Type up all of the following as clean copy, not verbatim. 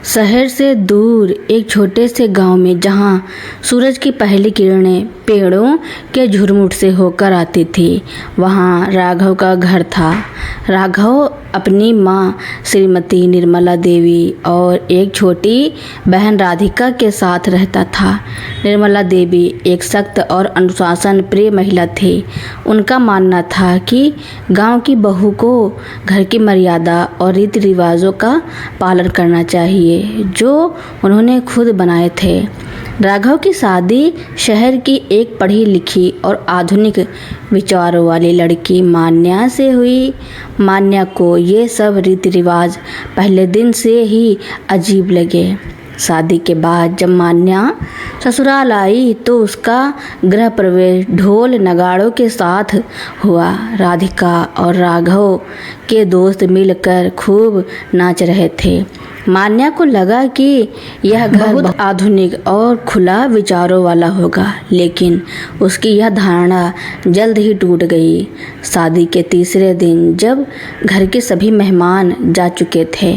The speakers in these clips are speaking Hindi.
शहर से दूर एक छोटे से गांव में जहां सूरज की पहली किरणें पेड़ों के झुरमुट से होकर आती थी, वहां राघव का घर था। राघव अपनी माँ श्रीमती निर्मला देवी और एक छोटी बहन राधिका के साथ रहता था। निर्मला देवी एक सख्त और अनुशासन प्रिय महिला थी। उनका मानना था कि गांव की बहू को घर की मर्यादा और रीति रिवाजों का पालन करना चाहिए, जो उन्होंने खुद बनाए थे। राघव की शादी शहर की एक पढ़ी लिखी और आधुनिक विचारों वाली लड़की मान्या से हुई। मान्या को ये सब रीति रिवाज पहले दिन से ही अजीब लगे। शादी के बाद जब मान्या ससुराल आई तो उसका गृह प्रवेश ढोल नगाड़ों के साथ हुआ। राधिका और राघव के दोस्त मिलकर खूब नाच रहे थे। मान्या को लगा कि यह घर बहुत आधुनिक और खुला विचारों वाला होगा, लेकिन उसकी यह धारणा जल्द ही टूट गई। शादी के तीसरे दिन जब घर के सभी मेहमान जा चुके थे,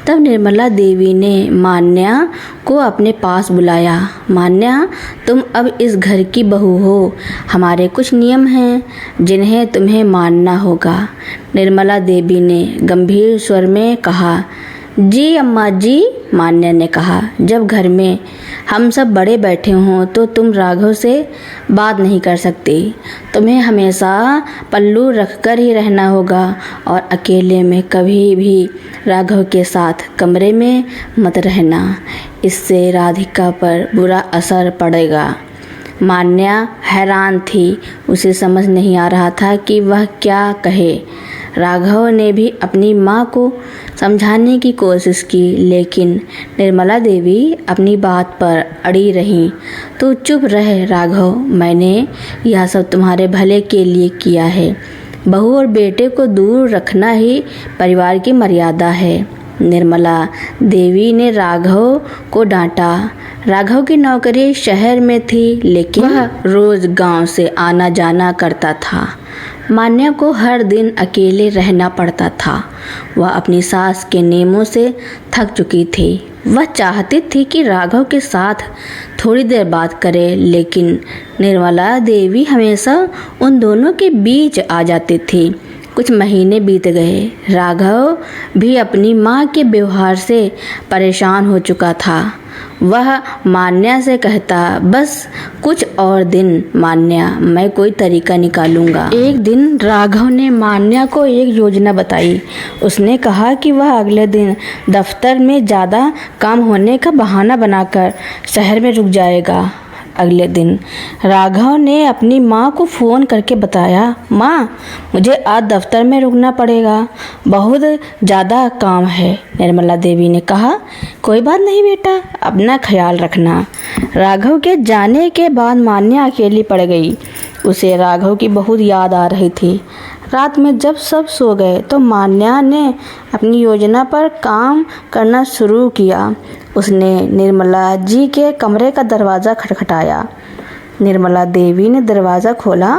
तब निर्मला देवी ने मान्या को अपने पास बुलाया। मान्या, तुम अब इस घर की बहू हो। हमारे कुछ नियम हैं जिन्हें तुम्हें मानना होगा। निर्मला देवी ने गंभीर स्वर में कहा। जी अम्मा जी, मान्या ने कहा। जब घर में हम सब बड़े बैठे हों तो तुम राघव से बात नहीं कर सकती। तुम्हें हमेशा पल्लू रखकर ही रहना होगा और अकेले में कभी भी राघव के साथ कमरे में मत रहना। इससे राधिका पर बुरा असर पड़ेगा। मान्या हैरान थी। उसे समझ नहीं आ रहा था कि वह क्या कहे। राघव ने भी अपनी माँ को समझाने की कोशिश की, लेकिन निर्मला देवी अपनी बात पर अड़ी रहीं। तो चुप रह राघव, मैंने यह सब तुम्हारे भले के लिए किया है। बहू और बेटे को दूर रखना ही परिवार की मर्यादा है। निर्मला देवी ने राघव को डांटा। राघव की नौकरी शहर में थी, लेकिन वह रोज गांव से आना जाना करता था। मान्या को हर दिन अकेले रहना पड़ता था। वह अपनी सास के नियमों से थक चुकी थी। वह चाहती थी कि राघव के साथ थोड़ी देर बात करे, लेकिन निर्मला देवी हमेशा उन दोनों के बीच आ जाती थी। कुछ महीने बीत गए। राघव भी अपनी माँ के व्यवहार से परेशान हो चुका था। वह मान्या से कहता, बस कुछ और दिन मान्या, मैं कोई तरीका निकालूंगा। एक दिन राघव ने मान्या को एक योजना बताई। उसने कहा कि वह अगले दिन दफ्तर में ज़्यादा काम होने का बहाना बनाकर शहर में रुक जाएगा। अगले दिन राघव ने अपनी माँ को फ़ोन करके बताया, माँ, मुझे आज दफ्तर में रुकना पड़ेगा, बहुत ज़्यादा काम है। निर्मला देवी ने कहा, कोई बात नहीं बेटा, अपना ख्याल रखना। राघव के जाने के बाद मान्या अकेली पड़ गई। उसे राघव की बहुत याद आ रही थी। रात में जब सब सो गए तो मान्या ने अपनी योजना पर काम करना शुरू किया। उसने निर्मला जी के कमरे का दरवाज़ा खटखटाया। निर्मला देवी ने दरवाज़ा खोला।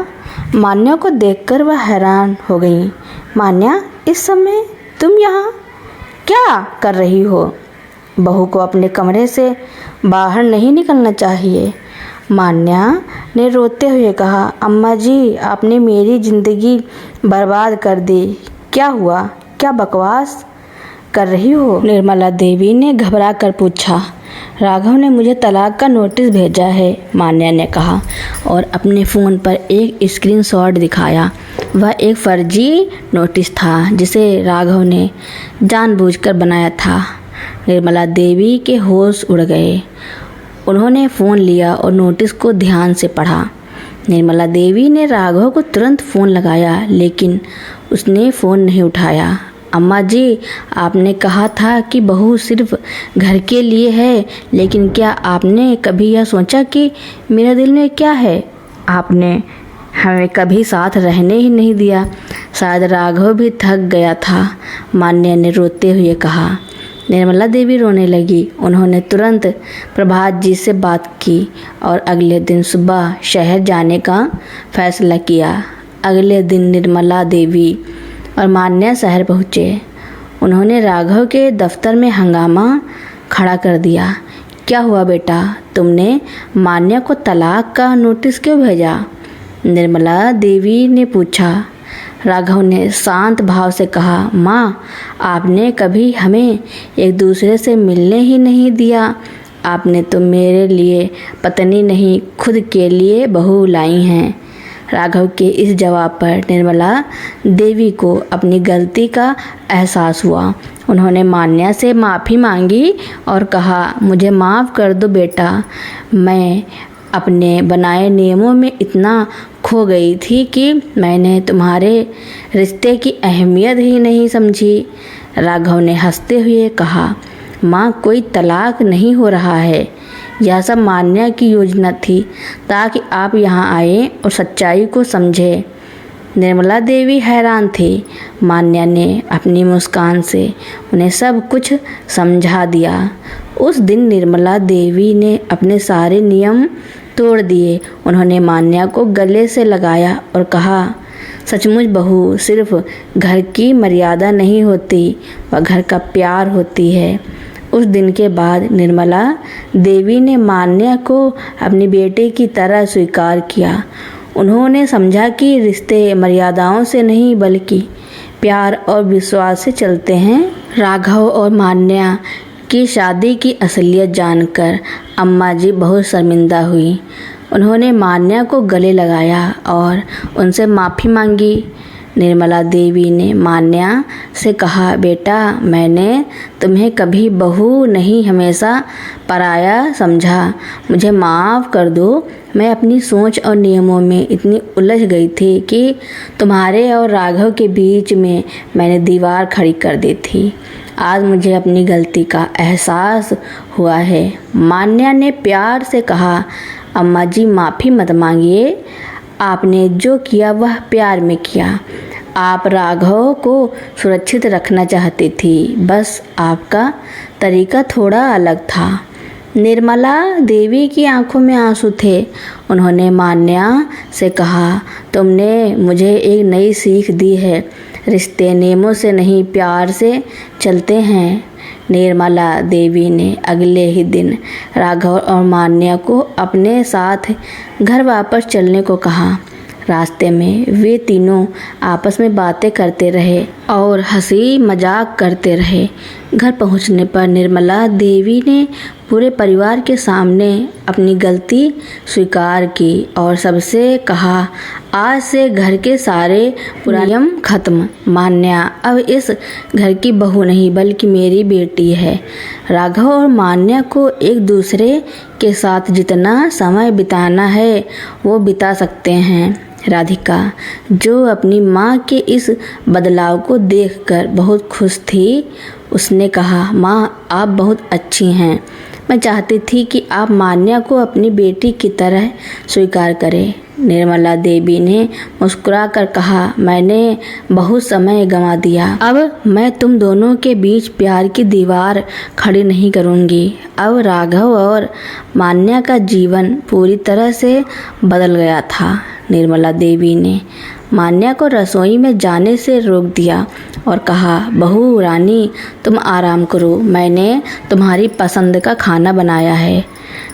मान्या को देखकर वह हैरान हो गई। मान्या, इस समय तुम यहाँ क्या कर रही हो? बहू को अपने कमरे से बाहर नहीं निकलना चाहिए। मान्या ने रोते हुए कहा, अम्मा जी, आपने मेरी ज़िंदगी बर्बाद कर दी। क्या हुआ? क्या बकवास कर रही हो? निर्मला देवी ने घबरा कर पूछा। राघव ने मुझे तलाक का नोटिस भेजा है, मान्या ने कहा और अपने फ़ोन पर एक स्क्रीनशॉट दिखाया। वह एक फर्जी नोटिस था जिसे राघव ने जानबूझकर बनाया था। निर्मला देवी के होश उड़ गए। उन्होंने फ़ोन लिया और नोटिस को ध्यान से पढ़ा। निर्मला देवी ने राघव को तुरंत फ़ोन लगाया, लेकिन उसने फ़ोन नहीं उठाया। अम्मा जी, आपने कहा था कि बहू सिर्फ घर के लिए है, लेकिन क्या आपने कभी यह सोचा कि मेरे दिल में क्या है? आपने हमें कभी साथ रहने ही नहीं दिया। शायद राघव भी थक गया था, मान्या ने रोते हुए कहा। निर्मला देवी रोने लगी। उन्होंने तुरंत प्रभात जी से बात की और अगले दिन सुबह शहर जाने का फैसला किया। अगले दिन निर्मला देवी और मान्या शहर पहुँचे। उन्होंने राघव के दफ्तर में हंगामा खड़ा कर दिया। क्या हुआ बेटा, तुमने मान्या को तलाक का नोटिस क्यों भेजा? निर्मला देवी ने पूछा। राघव ने शांत भाव से कहा, माँ, आपने कभी हमें एक दूसरे से मिलने ही नहीं दिया। आपने तो मेरे लिए पत्नी नहीं, खुद के लिए बहू लाई हैं। राघव के इस जवाब पर निर्मला देवी को अपनी गलती का एहसास हुआ। उन्होंने मान्या से माफ़ी मांगी और कहा, मुझे माफ़ कर दो बेटा, मैं अपने बनाए नियमों में इतना खो गई थी कि मैंने तुम्हारे रिश्ते की अहमियत ही नहीं समझी। राघव ने हंसते हुए कहा, माँ, कोई तलाक नहीं हो रहा है। यह सब मान्या की योजना थी ताकि आप यहाँ आए और सच्चाई को समझे। निर्मला देवी हैरान थी। मान्या ने अपनी मुस्कान से उन्हें सब कुछ समझा दिया। उस दिन निर्मला देवी ने अपने सारे नियम तोड़ दिए। उन्होंने मान्या को गले से लगाया और कहा, सचमुच बहू सिर्फ घर की मर्यादा नहीं होती, वह घर का प्यार होती है। उस दिन के बाद निर्मला देवी ने मान्या को अपनी बेटे की तरह स्वीकार किया। उन्होंने समझा कि रिश्ते मर्यादाओं से नहीं बल्कि प्यार और विश्वास से चलते हैं। राघव और मान्या की शादी की असलियत जानकर अम्मा जी बहुत शर्मिंदा हुई। उन्होंने मान्या को गले लगाया और उनसे माफ़ी मांगी। निर्मला देवी ने मान्या से कहा, बेटा, मैंने तुम्हें कभी बहू नहीं, हमेशा पराया समझा। मुझे माफ़ कर दो। मैं अपनी सोच और नियमों में इतनी उलझ गई थी कि तुम्हारे और राघव के बीच में मैंने दीवार खड़ी कर दी थी। आज मुझे अपनी गलती का एहसास हुआ है। मान्या ने प्यार से कहा, अम्मा जी, माफ़ी मत मांगिए। आपने जो किया वह प्यार में किया। आप राघव को सुरक्षित रखना चाहती थी, बस आपका तरीका थोड़ा अलग था। निर्मला देवी की आंखों में आंसू थे। उन्होंने मान्या से कहा, तुमने मुझे एक नई सीख दी है। रिश्ते नियमों से नहीं, प्यार से चलते हैं। निर्मला देवी ने अगले ही दिन राघव और मान्या को अपने साथ घर वापस चलने को कहा। रास्ते में वे तीनों आपस में बातें करते रहे और हंसी मजाक करते रहे। घर पहुंचने पर निर्मला देवी ने पूरे परिवार के सामने अपनी गलती स्वीकार की और सबसे कहा, आज से घर के सारे पुराने नियम खत्म। मान्या अब इस घर की बहू नहीं बल्कि मेरी बेटी है। राघव और मान्या को एक दूसरे के साथ जितना समय बिताना है वो बिता सकते हैं। राधिका, जो अपनी माँ के इस बदलाव को देखकर बहुत खुश थी, उसने कहा, माँ, आप बहुत अच्छी हैं। मैं चाहती थी कि आप मान्या को अपनी बेटी की तरह स्वीकार करें। निर्मला देवी ने मुस्कुराकर कहा, मैंने बहुत समय गंवा दिया। अब मैं तुम दोनों के बीच प्यार की दीवार खड़ी नहीं करूँगी। अब राघव और मान्या का जीवन पूरी तरह से बदल गया था। निर्मला देवी ने मान्या को रसोई में जाने से रोक दिया और कहा, बहू रानी, तुम आराम करो, मैंने तुम्हारी पसंद का खाना बनाया है।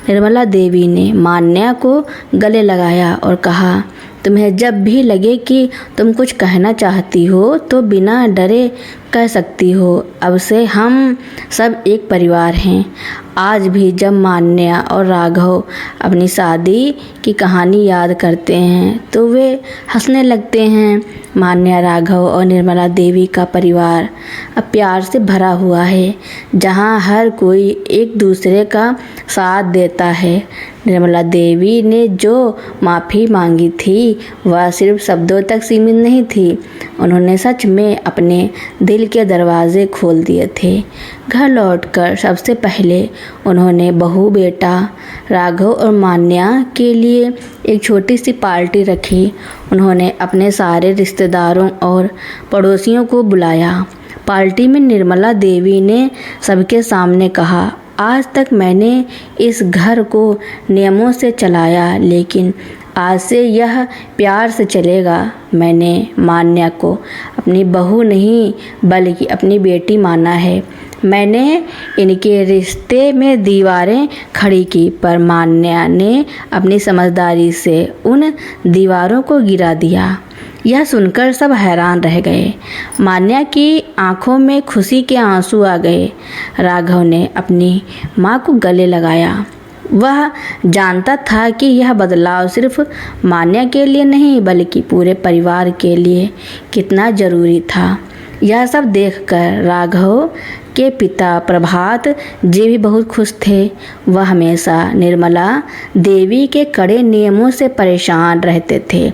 निर्मला देवी ने मान्या को गले लगाया और कहा, तुम्हें जब भी लगे कि तुम कुछ कहना चाहती हो तो बिना डरे कह सकती हो। अब से हम सब एक परिवार हैं। आज भी जब मान्या और राघव अपनी शादी की कहानी याद करते हैं तो वे हंसने लगते हैं। मान्या, राघव और निर्मला देवी का परिवार अब प्यार से भरा हुआ है, जहां हर कोई एक दूसरे का साथ देता है। निर्मला देवी ने जो माफ़ी मांगी थी वह सिर्फ शब्दों तक सीमित नहीं थी। उन्होंने सच में अपने दिल के दरवाजे खोल दिए थे। घर लौटकर सबसे पहले उन्होंने बहू, बेटा, राघव और मान्या के लिए एक छोटी सी पार्टी रखी। उन्होंने अपने सारे रिश्तेदारों और पड़ोसियों को बुलाया। पार्टी में निर्मला देवी ने सबके सामने कहा, आज तक मैंने इस घर को नियमों से चलाया, लेकिन आज से यह प्यार से चलेगा। मैंने मान्या को अपनी बहू नहीं बल्कि अपनी बेटी माना है। मैंने इनके रिश्ते में दीवारें खड़ी की, पर मान्या ने अपनी समझदारी से उन दीवारों को गिरा दिया। यह सुनकर सब हैरान रह गए। मान्या की आंखों में खुशी के आंसू आ गए। राघव ने अपनी माँ को गले लगाया। वह जानता था कि यह बदलाव सिर्फ मान्या के लिए नहीं बल्कि पूरे परिवार के लिए कितना जरूरी था। यह सब देखकर राघव के पिता प्रभात जी भी बहुत खुश थे। वह हमेशा निर्मला देवी के कड़े नियमों से परेशान रहते थे,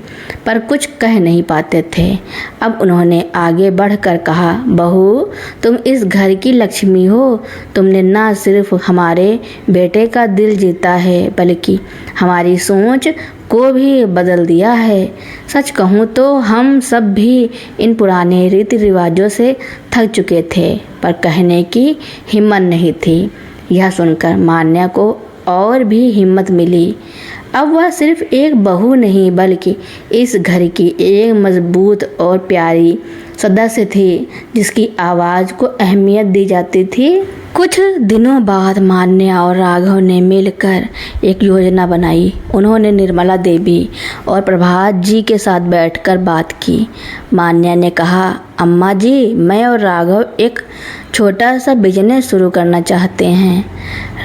पर कुछ कह नहीं पाते थे। अब उन्होंने आगे बढ़कर कहा, बहू, तुम इस घर की लक्ष्मी हो। तुमने न सिर्फ हमारे बेटे का दिल जीता है बल्कि हमारी सोच को भी बदल दिया है। सच कहूँ तो हम सब भी इन पुराने रीति रिवाजों से थक चुके थे, पर कहने की हिम्मत नहीं थी। यह सुनकर मान्या को और भी हिम्मत मिली। अब वह सिर्फ एक बहू नहीं बल्कि इस घर की एक मजबूत और प्यारी सदस्य थी, जिसकी आवाज़ को अहमियत दी जाती थी। कुछ दिनों बाद मान्या और राघव ने मिलकर एक योजना बनाई। उन्होंने निर्मला देवी और प्रभात जी के साथ बैठकर बात की। मान्या ने कहा, अम्मा जी, मैं और राघव एक छोटा सा बिजनेस शुरू करना चाहते हैं।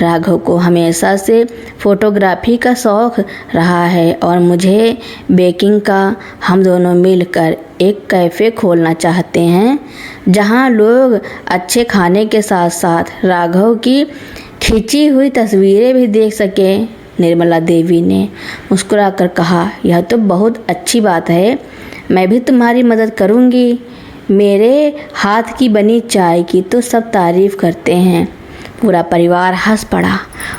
राघव को हमेशा से फोटोग्राफी का शौक़ रहा है और मुझे बेकिंग का। हम दोनों मिलकर एक कैफ़े खोलना चाहते हैं जहां लोग अच्छे खाने के साथ साथ राघव की खींची हुई तस्वीरें भी देख सकें। निर्मला देवी ने मुस्कुराकर कहा, यह तो बहुत अच्छी बात है। मैं भी तुम्हारी मदद करूंगी। मेरे हाथ की बनी चाय की तो सब तारीफ़ करते हैं। पूरा परिवार हंस पड़ा।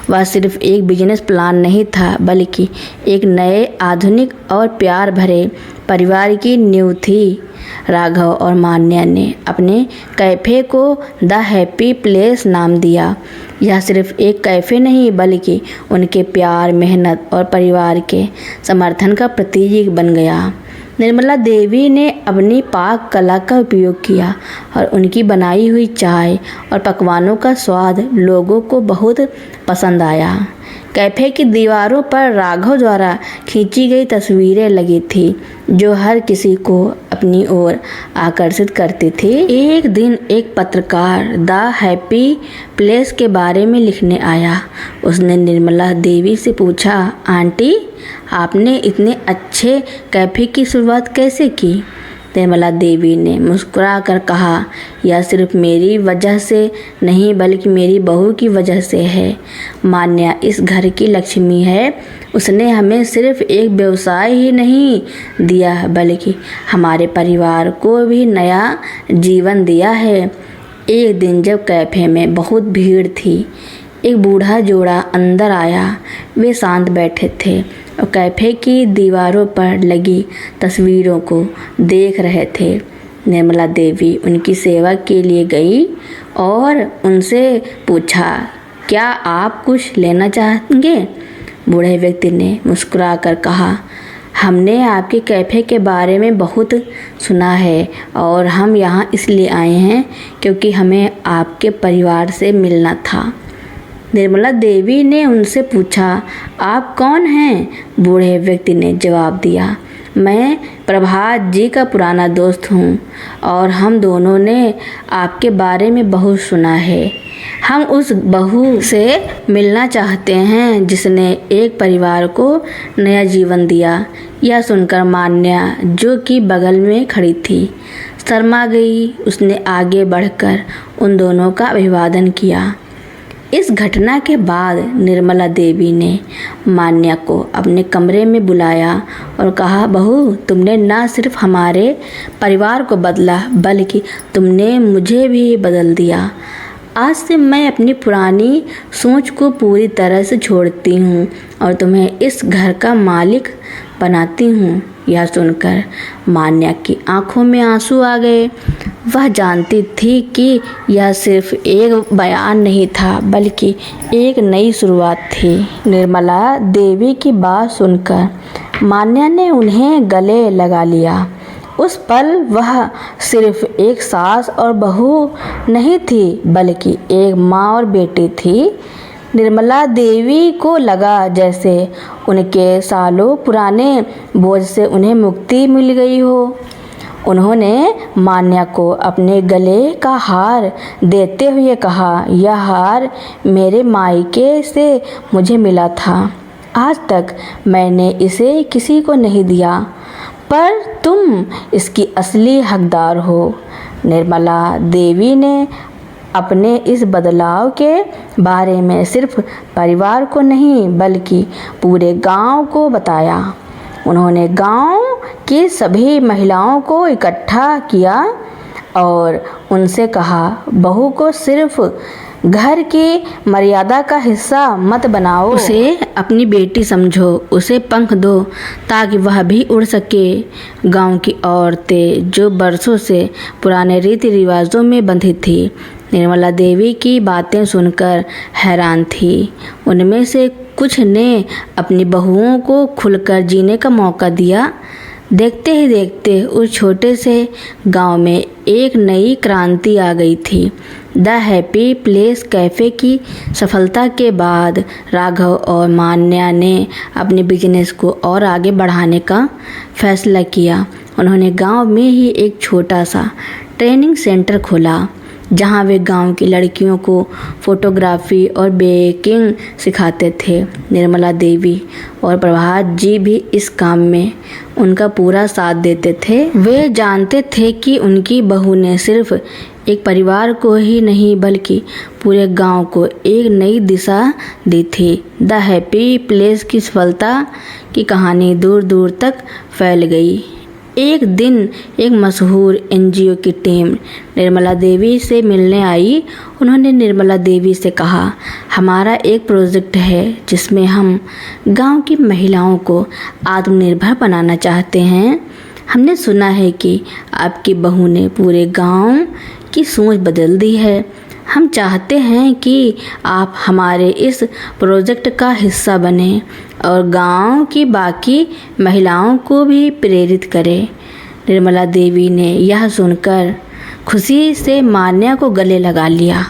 वह सिर्फ एक बिजनेस प्लान नहीं था बल्कि एक नए, आधुनिक और प्यार भरे परिवार की नींव थी। राघव और मान्या ने अपने कैफ़े को द हैप्पी प्लेस नाम दिया। यह सिर्फ एक कैफ़े नहीं बल्कि उनके प्यार, मेहनत और परिवार के समर्थन का प्रतीक बन गया। निर्मला देवी ने अपनी पाक कला का उपयोग किया और उनकी बनाई हुई चाय और पकवानों का स्वाद लोगों को बहुत पसंद आया। कैफ़े की दीवारों पर राघव द्वारा खींची गई तस्वीरें लगी थी जो हर किसी को अपनी ओर आकर्षित करती थी। एक दिन एक पत्रकार द हैप्पी प्लेस के बारे में लिखने आया। उसने निर्मला देवी से पूछा, आंटी, आपने इतने अच्छे कैफ़े की शुरुआत कैसे की? निर्मला देवी ने मुस्कुराकर कहा, यह सिर्फ मेरी वजह से नहीं बल्कि मेरी बहू की वजह से है। मान्या इस घर की लक्ष्मी है। उसने हमें सिर्फ एक व्यवसाय ही नहीं दिया बल्कि हमारे परिवार को भी नया जीवन दिया है। एक दिन जब कैफ़े में बहुत भीड़ थी, एक बूढ़ा जोड़ा अंदर आया। वे शांत बैठे थे और कैफ़े की दीवारों पर लगी तस्वीरों को देख रहे थे। निर्मला देवी उनकी सेवा के लिए गई और उनसे पूछा, क्या आप कुछ लेना चाहेंगे? बूढ़े व्यक्ति ने मुस्कुराकर कहा, हमने आपके कैफ़े के बारे में बहुत सुना है और हम यहाँ इसलिए आए हैं क्योंकि हमें आपके परिवार से मिलना था। निर्मला देवी ने उनसे पूछा, आप कौन हैं? बूढ़े व्यक्ति ने जवाब दिया, मैं प्रभात जी का पुराना दोस्त हूँ और हम दोनों ने आपके बारे में बहुत सुना है। हम उस बहू से मिलना चाहते हैं जिसने एक परिवार को नया जीवन दिया। यह सुनकर मान्या, जो कि बगल में खड़ी थी, शर्मा गई। उसने आगे बढ़कर उन दोनों का अभिवादन किया। इस घटना के बाद निर्मला देवी ने मान्या को अपने कमरे में बुलाया और कहा, बहू, तुमने न सिर्फ हमारे परिवार को बदला बल्कि तुमने मुझे भी बदल दिया। आज से मैं अपनी पुरानी सोच को पूरी तरह से छोड़ती हूँ और तुम्हें इस घर का मालिक बनाती हूँ। यह सुनकर मान्या की आंखों में आंसू आ गए। वह जानती थी कि यह सिर्फ एक बयान नहीं था बल्कि एक नई शुरुआत थी। निर्मला देवी की बात सुनकर मान्या ने उन्हें गले लगा लिया। उस पल वह सिर्फ एक सास और बहू नहीं थी बल्कि एक माँ और बेटी थी। निर्मला देवी को लगा जैसे उनके सालों पुराने बोझ से उन्हें मुक्ति मिल गई हो। उन्होंने मान्या को अपने गले का हार देते हुए कहा, यह हार मेरे मायके से मुझे मिला था। आज तक मैंने इसे किसी को नहीं दिया, पर तुम इसकी असली हकदार हो। निर्मला देवी ने अपने इस बदलाव के बारे में सिर्फ परिवार को नहीं बल्कि पूरे गांव को बताया। उन्होंने गांव की सभी महिलाओं को इकट्ठा किया और उनसे कहा, बहू को सिर्फ घर की मर्यादा का हिस्सा मत बनाओ, उसे अपनी बेटी समझो, उसे पंख दो ताकि वह भी उड़ सके। गांव की औरतें जो बरसों से पुराने रीति रिवाजों में बंधी थी, निर्मला देवी की बातें सुनकर हैरान थी। उनमें से कुछ ने अपनी बहुओं को खुलकर जीने का मौका दिया। देखते ही देखते उस छोटे से गांव में एक नई क्रांति आ गई थी। द हैप्पी प्लेस कैफ़े की सफलता के बाद राघव और मान्या ने अपने बिजनेस को और आगे बढ़ाने का फैसला किया। उन्होंने गांव में ही एक छोटा सा ट्रेनिंग सेंटर खोला जहां वे गांव की लड़कियों को फोटोग्राफी और बेकिंग सिखाते थे। निर्मला देवी और प्रभात जी भी इस काम में उनका पूरा साथ देते थे। वे जानते थे कि उनकी बहू ने सिर्फ एक परिवार को ही नहीं बल्कि पूरे गांव को एक नई दिशा दी थी। द हैप्पी प्लेस की सफलता की कहानी दूर दूर तक फैल गई। एक दिन एक मशहूर एनजीओ की टीम निर्मला देवी से मिलने आई। उन्होंने निर्मला देवी से कहा, हमारा एक प्रोजेक्ट है जिसमें हम गांव की महिलाओं को आत्मनिर्भर बनाना चाहते हैं। हमने सुना है कि आपकी बहू ने पूरे गांव की सोच बदल दी है। हम चाहते हैं कि आप हमारे इस प्रोजेक्ट का हिस्सा बने और गांव की बाकी महिलाओं को भी प्रेरित करें। निर्मला देवी ने यह सुनकर खुशी से मान्या को गले लगा लिया।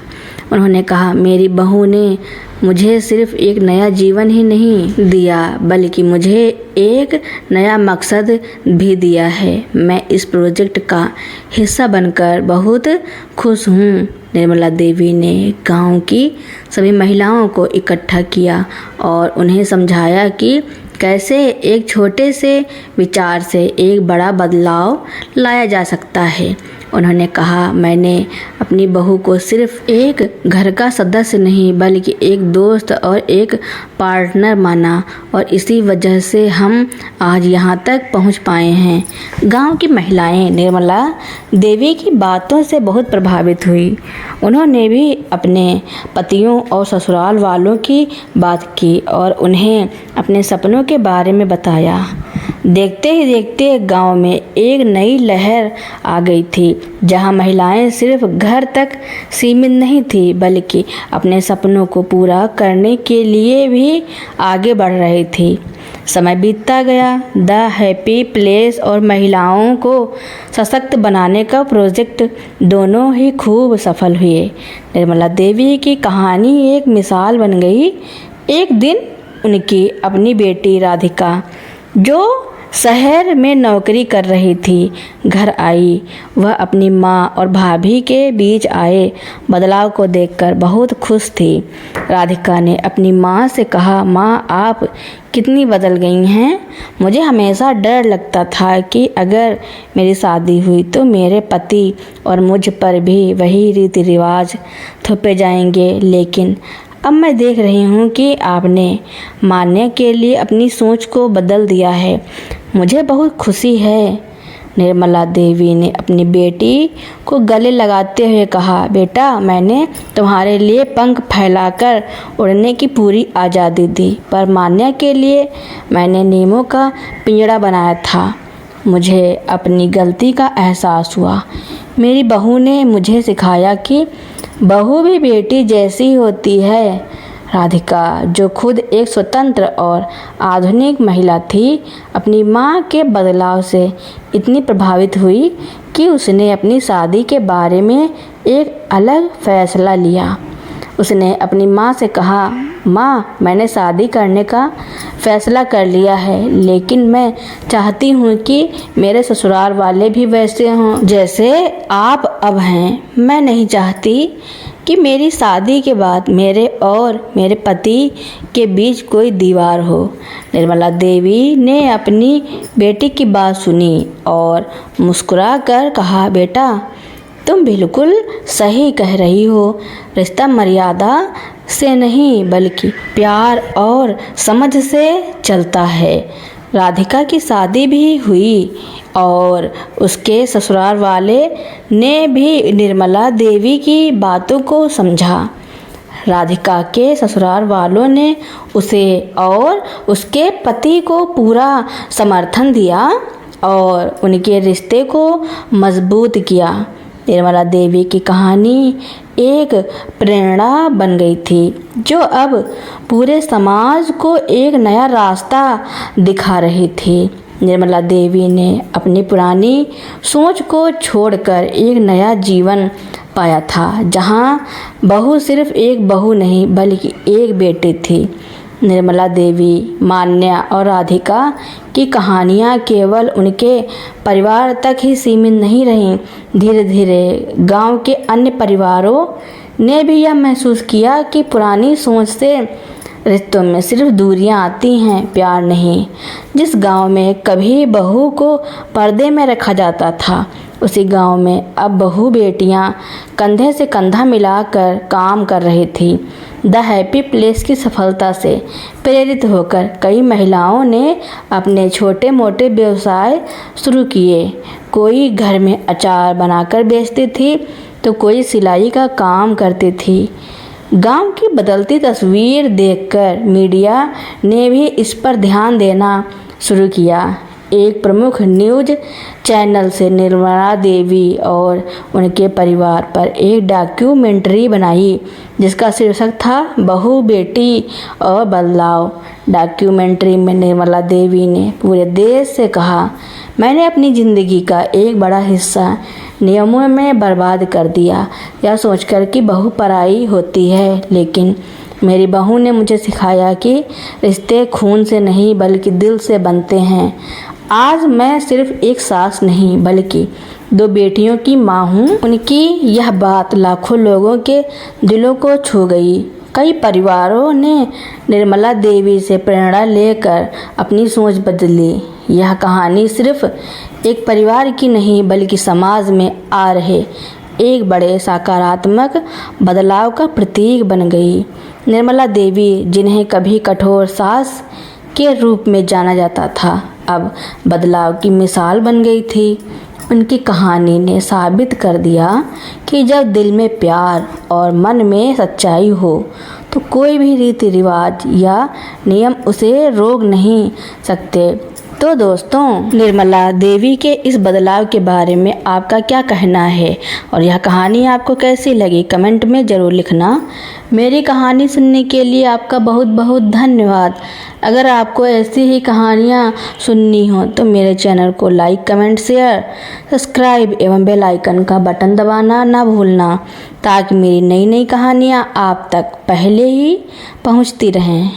उन्होंने कहा, मेरी बहू ने मुझे सिर्फ एक नया जीवन ही नहीं दिया बल्कि मुझे एक नया मकसद भी दिया है। मैं इस प्रोजेक्ट का हिस्सा बनकर बहुत खुश हूँ। निर्मला देवी ने गांव की सभी महिलाओं को इकट्ठा किया और उन्हें समझाया कि कैसे एक छोटे से विचार से एक बड़ा बदलाव लाया जा सकता है। उन्होंने कहा, मैंने अपनी बहू को सिर्फ एक घर का सदस्य नहीं बल्कि एक दोस्त और एक पार्टनर माना और इसी वजह से हम आज यहाँ तक पहुँच पाए हैं। गांव की महिलाएं निर्मला देवी की बातों से बहुत प्रभावित हुई। उन्होंने भी अपने पतियों और ससुराल वालों की बात की और उन्हें अपने सपनों के बारे में बताया। देखते ही देखते गांव में एक नई लहर आ गई थी, जहां महिलाएं सिर्फ घर तक सीमित नहीं थी बल्कि अपने सपनों को पूरा करने के लिए भी आगे बढ़ रही थी। समय बीतता गया। द हैप्पी प्लेस और महिलाओं को सशक्त बनाने का प्रोजेक्ट दोनों ही खूब सफल हुए। निर्मला देवी की कहानी एक मिसाल बन गई। एक दिन उनकी अपनी बेटी राधिका, जो शहर में नौकरी कर रही थी, घर आई। वह अपनी माँ और भाभी के बीच आए बदलाव को देखकर बहुत खुश थी। राधिका ने अपनी माँ से कहा, माँ आप कितनी बदल गई हैं। मुझे हमेशा डर लगता था कि अगर मेरी शादी हुई तो मेरे पति और मुझ पर भी वही रीति रिवाज थोपे जाएंगे, लेकिन अब मैं देख रही हूँ कि आपने मान्या के लिए अपनी सोच को बदल दिया है। मुझे बहुत खुशी है। निर्मला देवी ने अपनी बेटी को गले लगाते हुए कहा, बेटा मैंने तुम्हारे लिए पंख फैलाकर उड़ने की पूरी आज़ादी दी, पर मान्या के लिए मैंने नीमों का पिंजड़ा बनाया था। मुझे अपनी गलती का एहसास हुआ। मेरी बहू ने मुझे सिखाया कि बहू भी बेटी जैसी होती है। राधिका, जो खुद एक स्वतंत्र और आधुनिक महिला थी, अपनी माँ के बदलाव से इतनी प्रभावित हुई कि उसने अपनी शादी के बारे में एक अलग फैसला लिया। उसने अपनी माँ से कहा, माँ, मैंने शादी करने का फैसला कर लिया है, लेकिन मैं चाहती हूँ कि मेरे ससुराल वाले भी वैसे हों जैसे आप अब हैं। मैं नहीं चाहती कि मेरी शादी के बाद मेरे और मेरे पति के बीच कोई दीवार हो। निर्मला देवी ने अपनी बेटी की बात सुनी और मुस्कुराकर कहा, बेटा, तुम बिल्कुल सही कह रही हो। रिश्ता मर्यादा से नहीं बल्कि प्यार और समझ से चलता है। राधिका की शादी भी हुई और उसके ससुराल वाले ने भी निर्मला देवी की बातों को समझा। राधिका के ससुराल वालों ने उसे और उसके पति को पूरा समर्थन दिया और उनके रिश्ते को मजबूत किया। निर्मला देवी की कहानी एक प्रेरणा बन गई थी, जो अब पूरे समाज को एक नया रास्ता दिखा रही थी। निर्मला देवी ने अपनी पुरानी सोच को छोड़कर एक नया जीवन पाया था, जहां बहू सिर्फ एक बहू नहीं बल्कि एक बेटी थी। निर्मला देवी, मान्या और राधिका की कहानियाँ केवल उनके परिवार तक ही सीमित नहीं रहीं। धीरे धीरे गांव के अन्य परिवारों ने भी यह महसूस किया कि पुरानी सोच से रिश्तों में सिर्फ दूरियां आती हैं, प्यार नहीं। जिस गांव में कभी बहू को पर्दे में रखा जाता था, उसी गांव में अब बहू बेटियां कंधे से कंधा मिलाकर काम कर रही थी। द हैप्पी प्लेस की सफलता से प्रेरित होकर कई महिलाओं ने अपने छोटे मोटे व्यवसाय शुरू किए। कोई घर में अचार बनाकर बेचती थी तो कोई सिलाई का काम करती थी। गांव की बदलती तस्वीर देखकर मीडिया ने भी इस पर ध्यान देना शुरू किया। एक प्रमुख न्यूज़ चैनल से निर्मला देवी और उनके परिवार पर एक डॉक्यूमेंट्री बनाई, जिसका शीर्षक था बहू, बेटी और बदलाव। डॉक्यूमेंट्री में निर्मला देवी ने पूरे देश से कहा, मैंने अपनी ज़िंदगी का एक बड़ा हिस्सा नियमों में बर्बाद कर दिया, यह सोचकर कि बहू पराई होती है। लेकिन मेरी बहू ने मुझे सिखाया कि रिश्ते खून से नहीं बल्कि दिल से बनते हैं। आज मैं सिर्फ एक सास नहीं बल्कि 2 बेटियों की माँ हूँ। उनकी यह बात लाखों लोगों के दिलों को छू गई। कई परिवारों ने निर्मला देवी से प्रेरणा लेकर अपनी सोच बदली। यह कहानी सिर्फ एक परिवार की नहीं बल्कि समाज में आ रहे एक बड़े सकारात्मक बदलाव का प्रतीक बन गई। निर्मला देवी, जिन्हें कभी कठोर सास के रूप में जाना जाता था, अब बदलाव की मिसाल बन गई थी। उनकी कहानी ने साबित कर दिया कि जब दिल में प्यार और मन में सच्चाई हो तो कोई भी रीति रिवाज या नियम उसे रोक नहीं सकते। तो दोस्तों, निर्मला देवी के इस बदलाव के बारे में आपका क्या कहना है और यह कहानी आपको कैसी लगी, कमेंट में ज़रूर लिखना। मेरी कहानी सुनने के लिए आपका बहुत बहुत धन्यवाद। अगर आपको ऐसी ही कहानियाँ सुननी हो तो मेरे चैनल को लाइक, कमेंट, शेयर, सब्सक्राइब एवं बेल आइकन का बटन दबाना ना भूलना, ताकि मेरी नई नई कहानियाँ आप तक पहले ही पहुँचती रहें।